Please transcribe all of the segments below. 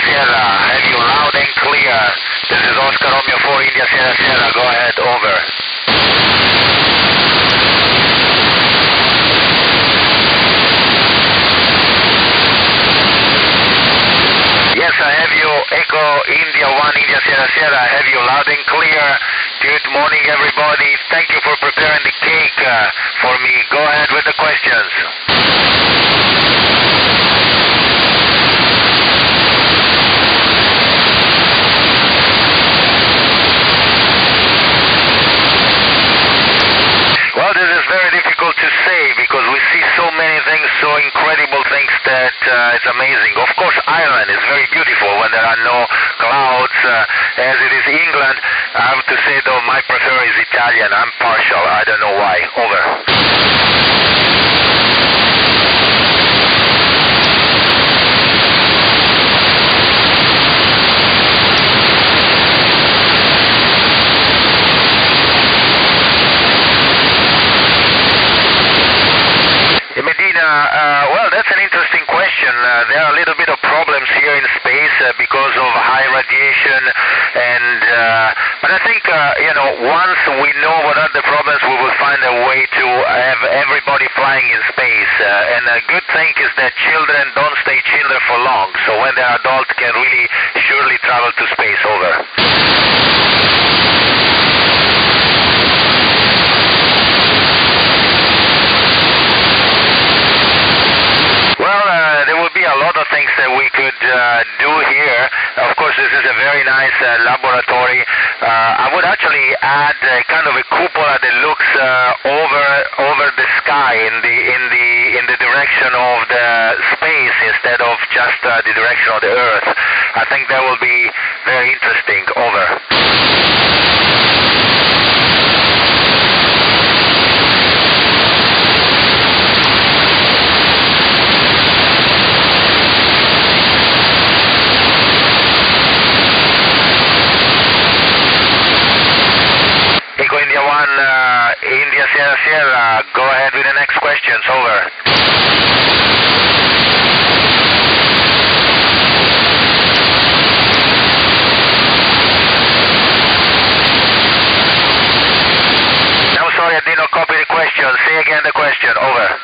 Sierra. Have you loud and clear? This is Oscar Romeo 4 India Sierra Sierra. Go ahead, over. Yes, I have you. Echo India 1 India Sierra Sierra. I have you loud and clear. Good morning, everybody. Thank you for preparing the cake for me. Go ahead with the questions. Well, this is very difficult to say because we see so many things, so incredible things that it's amazing. Of course, Ireland is very beautiful when there are no clouds, as it is England. I have to say, though, my prefer is Italian. I'm partial. I don't know why. Over. Well, that's an interesting question. There are a little bit of problems here in space because of high radiation, and but I think once we know what are the problems, we will find a way to have everybody flying in space. And a good thing is that children don't stay children for long, so when they're adults, can really surely travel to space. Over. A lot of things that we could do here. Of course, this is a very nice laboratory. I would actually add kind of a cupola that looks over the sky in the direction of the space instead of just the direction of the Earth. I think that will be very interesting. Over. India 1, India Sierra Sierra, go ahead with the next questions. Over. I'm sorry, I did not copy the question. Say again the question. Over.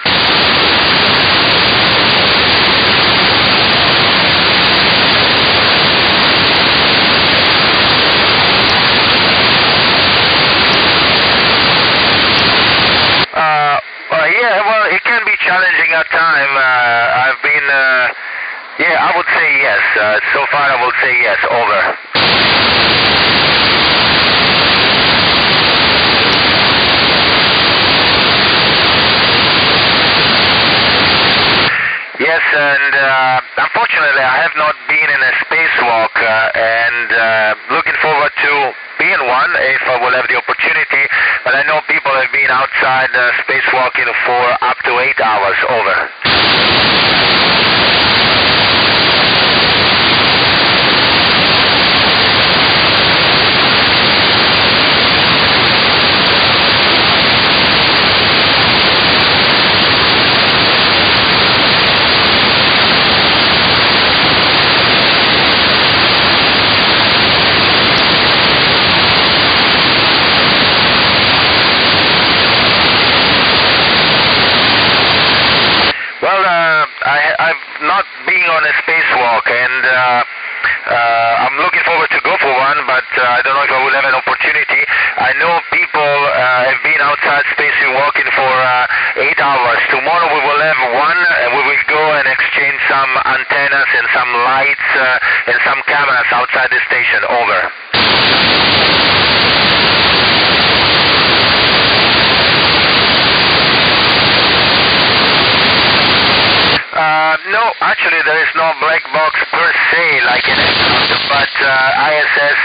Yeah, well, it can be challenging at times. I've been, I would say yes. So far, I would say yes. Over. Yes, and unfortunately, I have not been in a spacewalk, and looking forward to being one if I will have the opportunity. But I know people have been outside spacewalking for up to 8 hours. Over. Well, I've not been on a spacewalk, and I'm looking forward to go for one, but I don't know if I will have an opportunity. I know people have been outside spacewalking for 8 hours. Tomorrow we will have one, and we will go and exchange some antennas and some lights and some cameras outside the station. Over. No, actually there is no black box per se like an astronaut, but ISS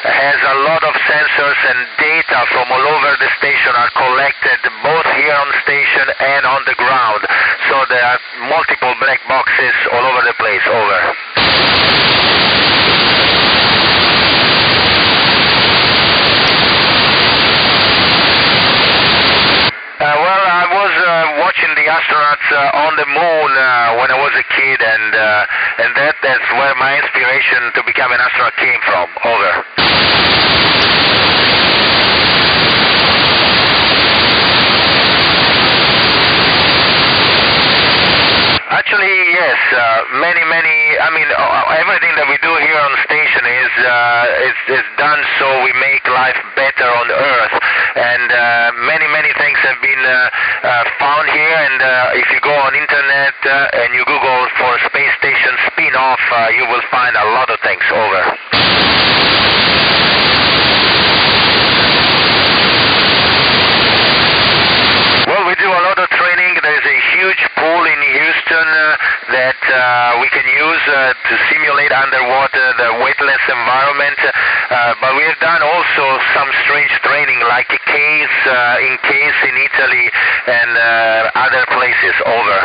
has a lot of sensors and data from all over the station are collected both here on station and on the ground. So there are multiple black boxes all over the place. Over. Well, I was watching the astronauts on the moon when I was a kid, and that's where my inspiration to become an astronaut came from. Over. Actually, yes. Many. I mean, everything that we do here on station is done so we make life better on Earth, and many things have been found here. And if you go on internet and you Google for space station spin-off, you will find a lot of things. Over. Well, we do a lot of training. There's a huge pool in Houston that we can use to simulate underwater the weightless environment. But we have done also some strange training, like a case in Italy and other places. Over.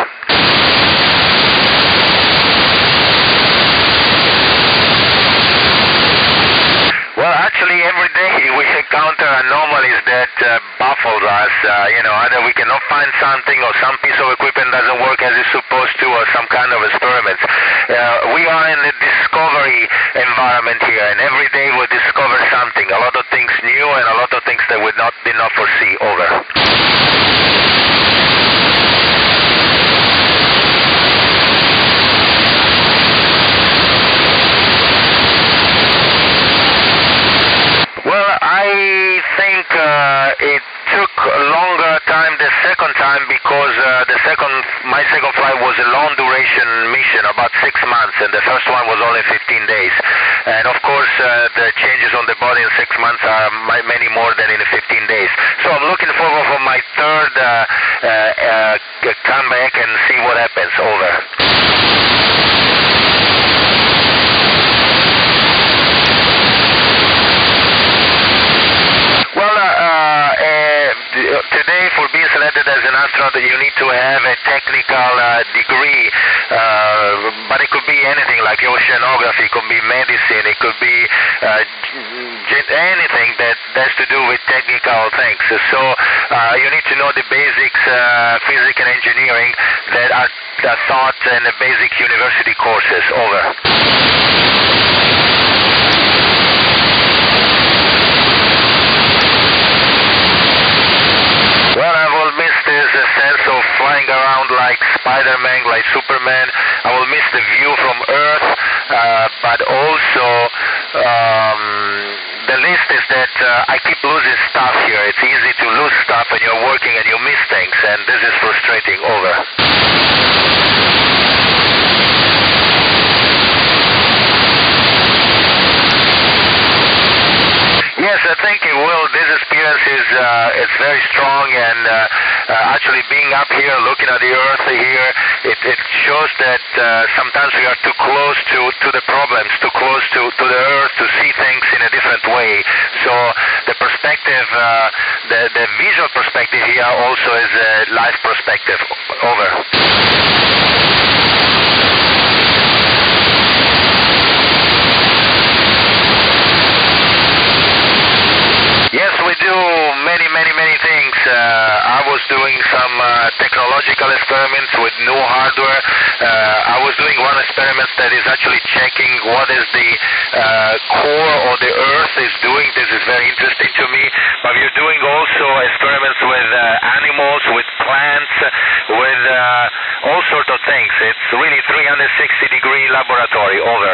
Well, actually, every day we encounter anomalies that baffle us. Either we cannot find something, or some piece of equipment doesn't work as it's supposed to, or some kind of experiments. We are in the discovery environment here, and every day we discover something. A lot of things new, and a lot of things that we did not foresee. Over. Well, I think it took a longer time the second time because my second flight was a long duration mission, about 6 months, and the first one was only 15 days. And of course, the changes on the body in 6 months are many more than in 15 days. So I'm looking forward for my third comeback and see what happens. Over. Today, for being selected as an astronaut, you need to have a technical degree, but it could be anything like oceanography, it could be medicine, it could be anything that has to do with technical things. So you need to know the basics, physics and engineering that are taught in the basic university courses. Over. Well, I will miss this sense of flying around like Spider-Man, like Superman. I will miss the view from Earth, but also the list is that I keep losing stuff here. It's easy to lose stuff when you're working and you miss things, and this is frustrating. Over. Yes, I think it will. This experience is very strong, and actually being up here, looking at the Earth here, it shows that sometimes we are too close to the problems, too close to the Earth to see things in a different way. So the perspective, the visual perspective here also is a life perspective. Over. Yes, we do many things. I was doing some technological experiments with new hardware. I was doing one experiment that is actually checking what is the core of the Earth is doing. This is very interesting to me. But we're doing also experiments with animals, with plants, with all sorts of things. It's really 360-degree laboratory. Over.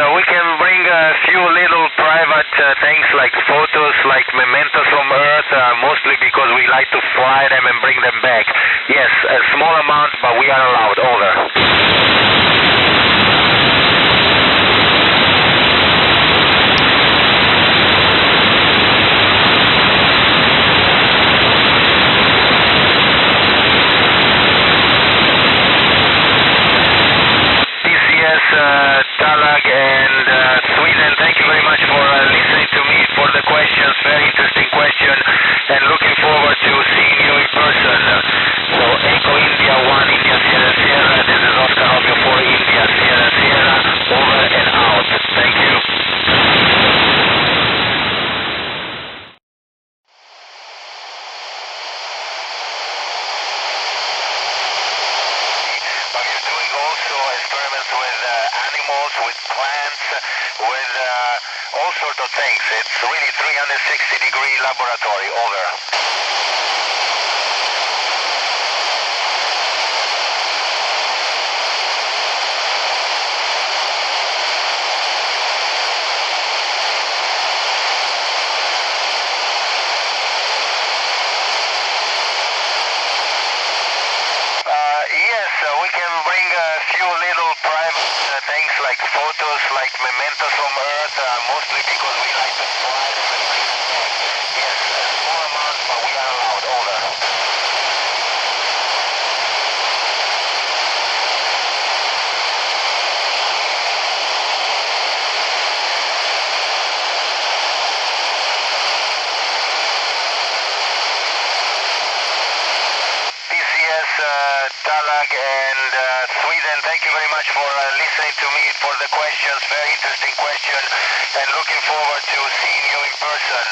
We can bring a few little private things like photos, like mementos from Earth, mostly because we like to fly them and bring them back. Yes, a small amount, but we are allowed. Over. Tallaght and Sweden, thank you very much for listening to me, for the questions. Very interesting question. those sort of things. It's really 360-degree laboratory. Over. Yes, we can bring a few little private things like photos, like mementos from Earth, mostly because we like to fly them and bring them back. Yes, small amounts, but we are allowed. Over. Tallaght and Sweden, thank you very much for listening to me, for the questions, very interesting question, and looking forward to seeing you in person.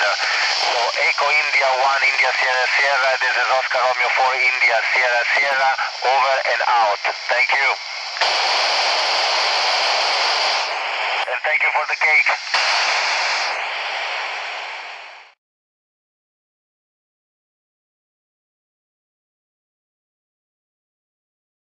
So Echo India 1, India Sierra Sierra, this is Oscar Romeo 4, India Sierra Sierra, over and out. Thank you. And thank you for the cake.